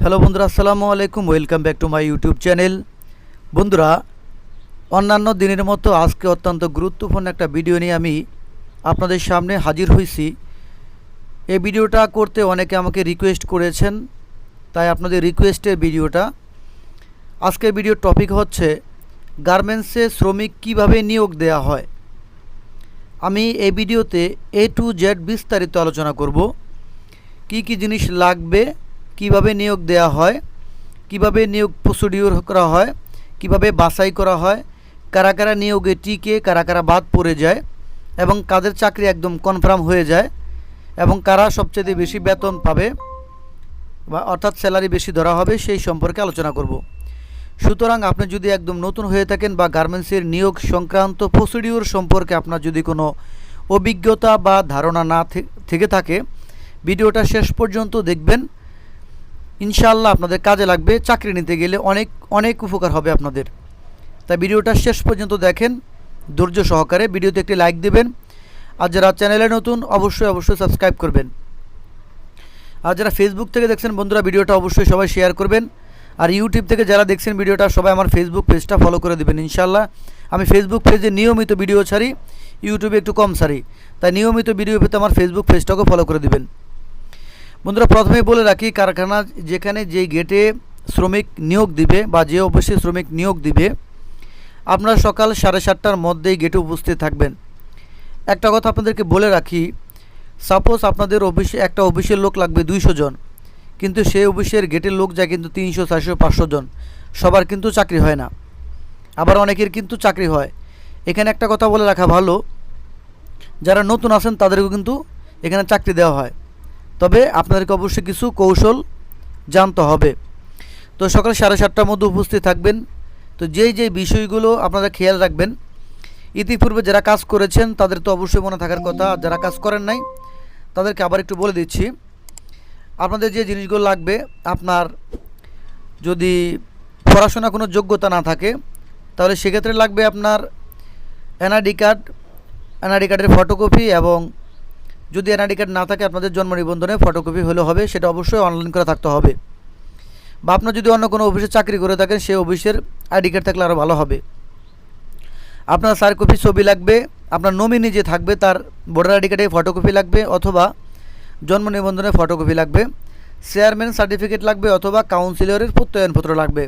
Hello বন্ধুরা, আসসালামু আলাইকুম। Welcome back to my YouTube channel. বন্ধুরা, অন্যান্য দিনের মতো আজকে অত্যন্ত গুরুত্বপূর্ণ একটা ভিডিও নিয়ে আমি আপনাদের সামনে হাজির হয়েছি। এই ভিডিওটা করতে অনেকে আমাকে রিকোয়েস্ট করেছেন, তাই আপনাদের রিকোয়েস্টের ভিডিওটা। আজকের ভিডিওর টপিক হচ্ছে গার্মেন্টসে শ্রমিক কিভাবে নিয়োগ দেওয়া হয়। আমি এই ভিডিওতে A to Z বিস্তারিত আলোচনা করব। কি কি জিনিস লাগবে, কিভাবে নিয়োগ দেওয়া হয়, কিভাবে নিয়োগ প্রসিডিউর করা হয়, কিভাবে বাছাই করা হয়, কারা কারা নিয়োগে টিকে, কারা কারা বাদ পড়ে যায় এবং কাদের চাকরি একদম কনফার্ম হয়ে যায় এবং কারা সবচেয়ে বেশি বেতন পাবে বা অর্থাৎ স্যালারি বেশি ধরা হবে, সেই সম্পর্কে আলোচনা করব। সুতরাং আপনি যদি একদম নতুন হয়ে থাকেন বা গার্মেন্টসের নিয়োগ সংক্রান্ত প্রসিডিউর সম্পর্কে আপনার যদি কোনো অভিজ্ঞতা বা ধারণা না থেকে থাকে, ভিডিওটা শেষ পর্যন্ত দেখবেন। ইনশাআল্লাহ আপনাদের কাজে লাগবে, চাকরি নিতে গেলে অনেক অনেক উপকার হবে আপনাদের। তাই ভিডিওটা শেষ পর্যন্ত দেখেন ধৈর্য সহকারে। ভিডিওতে একটি লাইক দেবেন, আর যারা চ্যানেলে নতুন অবশ্যই সাবস্ক্রাইব করবেন। আর যারা ফেসবুক থেকে দেখছেন বন্ধুরা, ভিডিওটা অবশ্যই সবাই শেয়ার করবেন। আর ইউটিউব থেকে যারা দেখছেন ভিডিওটা, সবাই আমার ফেসবুক পেজটা ফলো করে দেবেন। ইনশাআল্লাহ আমি ফেসবুক পেজে নিয়মিত ভিডিও ছাড়ি, ইউটিউবে একটু কম ছাড়ি, তাই নিয়মিত ভিডিও পেতে আমার ফেসবুক পেজটাকেও ফলো করে দেবেন। বন্ধুরা, প্রথমেই বলে রাখি, কারখানা যেখানে যেই গেটে শ্রমিক নিয়োগ দিবে বা যে অফিসে শ্রমিক নিয়োগ দিবে, আপনারা সকাল 7:30টার মধ্যেই গেটে উপস্থিত থাকবেন। একটা কথা আপনাদেরকে বলে রাখি, সাপোজ আপনাদের অফিসে একটা অফিসের লোক লাগবে 200 জন, কিন্তু সেই অফিসের গেটের লোক যায় কিন্তু 300, 400, 500 জন। সবার কিন্তু চাকরি হয় না, আবার অনেকের কিন্তু চাকরি হয়। এখানে একটা কথা বলে রাখা ভালো, যারা নতুন আছেন তাদেরকেও কিন্তু এখানে চাকরি দেওয়া হয়, তবে আপনাদেরকে অবশ্যই কিছু কৌশল জানতে হবে। তো সকাল 7:30টার মধ্যে উপস্থিত থাকবেন। তো যেই বিষয়গুলো আপনারা খেয়াল রাখবেন, ইতিপূর্বে যারা কাজ করেছেন তাদের তো অবশ্যই মনে থাকার কথা, আর যারা কাজ করেন নাই তাদেরকে আবার একটু বলে দিচ্ছি। আপনাদের যে জিনিসগুলো লাগবে, আপনার যদি পড়াশোনা কোনো যোগ্যতা না থাকে তাহলে সেক্ষেত্রে লাগবে আপনার এনআইডি কার্ডের ফটোকপি, এবং যদি এনআইডি কার্ড না থাকে আপনাদের জন্ম নিবন্ধনের ফটোকপি হলে হবে, সেটা অবশ্যই অনলাইন করে থাকতে হবে। বা আপনার যদি অন্য কোনো অফিসে চাকরি করে থাকেন সেই অফিসের আইডি কার্ড থাকলে আরও ভালো হবে। আপনার 4 কপি ছবি লাগবে, আপনার নমিনি যে থাকবে তার ভোটার আইডি কার্ডের ফটোকপি লাগবে অথবা জন্ম নিবন্ধনের ফটোকপি লাগবে, চেয়ারম্যান সার্টিফিকেট লাগবে অথবা কাউন্সিলরের প্রত্যয়নপত্র লাগবে।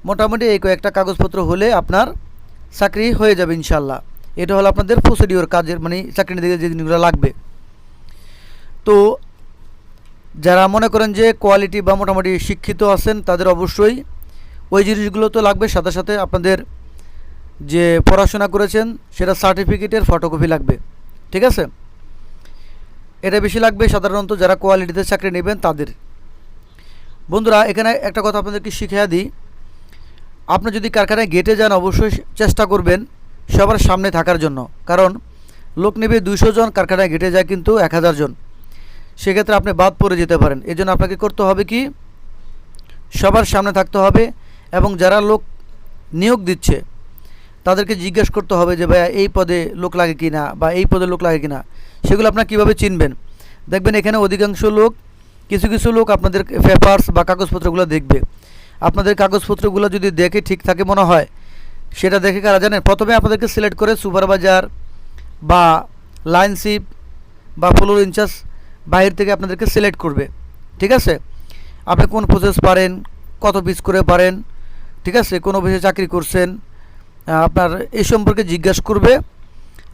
মোটামুটি এই কয়েকটা কাগজপত্র হলে আপনার চাকরি হয়ে যাবে ইনশাল্লাহ। এটা হলো আপনাদের প্রসিডিওর কাজের, মানে চাকরি নিতে যে জিনিসগুলো লাগবে। তো যারা মনে করেন যে কোয়ালিটি বা মোটামুটি শিক্ষিত আছেন তাদের অবশ্যই ওই জিনিসগুলো তো লাগবে, সাথে সাথে আপনাদের যে পড়াশোনা করেছেন সেটা সার্টিফিকেটের ফটোকপি লাগবে। ঠিক আছে, এটা বেশি লাগবে সাধারণত যারা কোয়ালিটিতে চাকরি নেবেন তাদের। বন্ধুরা, এখানে একটা কথা আপনাদেরকে শিখিয়ে দিই, আপনি যদি কারখানায় গেটে যান অবশ্যই চেষ্টা করবেন সবার সামনে থাকার জন্য, কারণ লোক নেবে 200 জন, কারখানায় গেটে যায় কিন্তু 1000 জন, সেক্ষেত্রে আপনি বাদ পড়ে যেতে পারেন। এই জন্য আপনাকে করতে হবে কি, সবার সামনে থাকতে হবে এবং যারা লোক নিয়োগ দিচ্ছে তাদেরকে জিজ্ঞেস করতে হবে যে ভাইয়া এই পদে লোক লাগে কি না বা এই পদে লোক লাগে কি না। সেগুলো আপনারা কীভাবে চিনবেন, দেখবেন এখানে অধিকাংশ লোক, কিছু লোক আপনাদের পেপারস বা কাগজপত্রগুলো দেখবে। আপনাদের কাগজপত্রগুলো যদি দেখে ঠিক থাকে মনে হয়, সেটা দেখে কারা জানেন, প্রথমে আপনাদেরকে সিলেক্ট করে সুপারভাইজার বা লাইনশিপ বা ফ্লোর ইনচার্জ বাইরে থেকে আপনাদেরকে সিলেক্ট করবে। ঠিক আছে, আপনি কোন প্রসেস পারেন, কত পিস করে পারেন, ঠিক আছে, কোন অফিসে চাকরি করছেন, আপনার এই সম্পর্কে জিজ্ঞাসা করবে।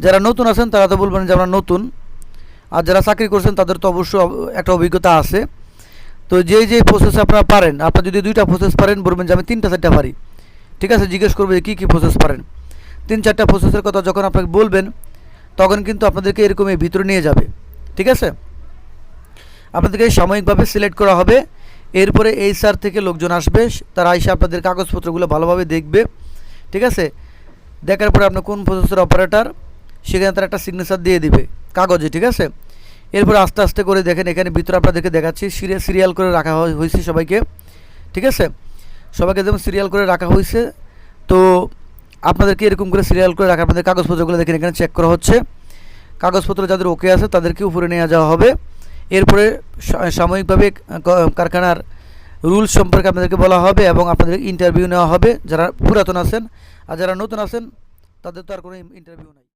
যারা নতুন আছেন তারা তো বলবেন যে আমরা নতুন, আর যারা চাকরি করছেন তাদের তো অবশ্যই একটা অভিজ্ঞতা আছে। তো যেই প্রসেস আপনারা পারেন, আপনার যদি 2টা প্রসেস পারেন বলবেন যে আমি 3টা 4টা পারি। ঠিক আছে, জিজ্ঞেস করবে যে কী প্রসেস পারেন। 3-4টা প্রসেসের কথা যখন আপনাকে বলবেন তখন কিন্তু আপনাদেরকে এরকম এই ভিতরে নিয়ে যাবে। ঠিক আছে, আপনাদেরকে সাময়িকভাবে সিলেক্ট করা হবে। এরপরে HR থেকে লোকজন আসবে, তারা এসে আপনাদের কাগজপত্রগুলো ভালোভাবে দেখবে। ঠিক আছে, দেখার পরে আপনার কোন প্রসেসের অপারেটর, সেখানে তারা একটা সিগনেচার দিয়ে দিবে কাগজে। ঠিক আছে, এরপরে আস্তে আস্তে করে দেখেন, এখানে ভিতরে আপনাদেরকে দেখাচ্ছি সিরিয়াল করে রাখা হয়েছে সবাইকে। ঠিক আছে, সবাইকে যেমন সিরিয়াল করে রাখা হয়েছে, তো আপনাদেরকে এরকম করে সিরিয়াল করে রাখা, আপনাদের কাগজপত্রগুলো দেখেন এখানে চেক করা হচ্ছে। কাগজপত্র যাদের ওকে আছে তাদেরকে উপরে নিয়ে যাওয়া হবে। এরপরে সাময়িকভাবে কারখানার রুলস সম্পর্কে আপনাদেরকে বলা হবে এবং আপনাদের ইন্টারভিউ নেওয়া হবে যারা পুরাতন আছেন। আর যারা নতুন আছেন তাদের তো আর কোনো ইন্টারভিউ নাই।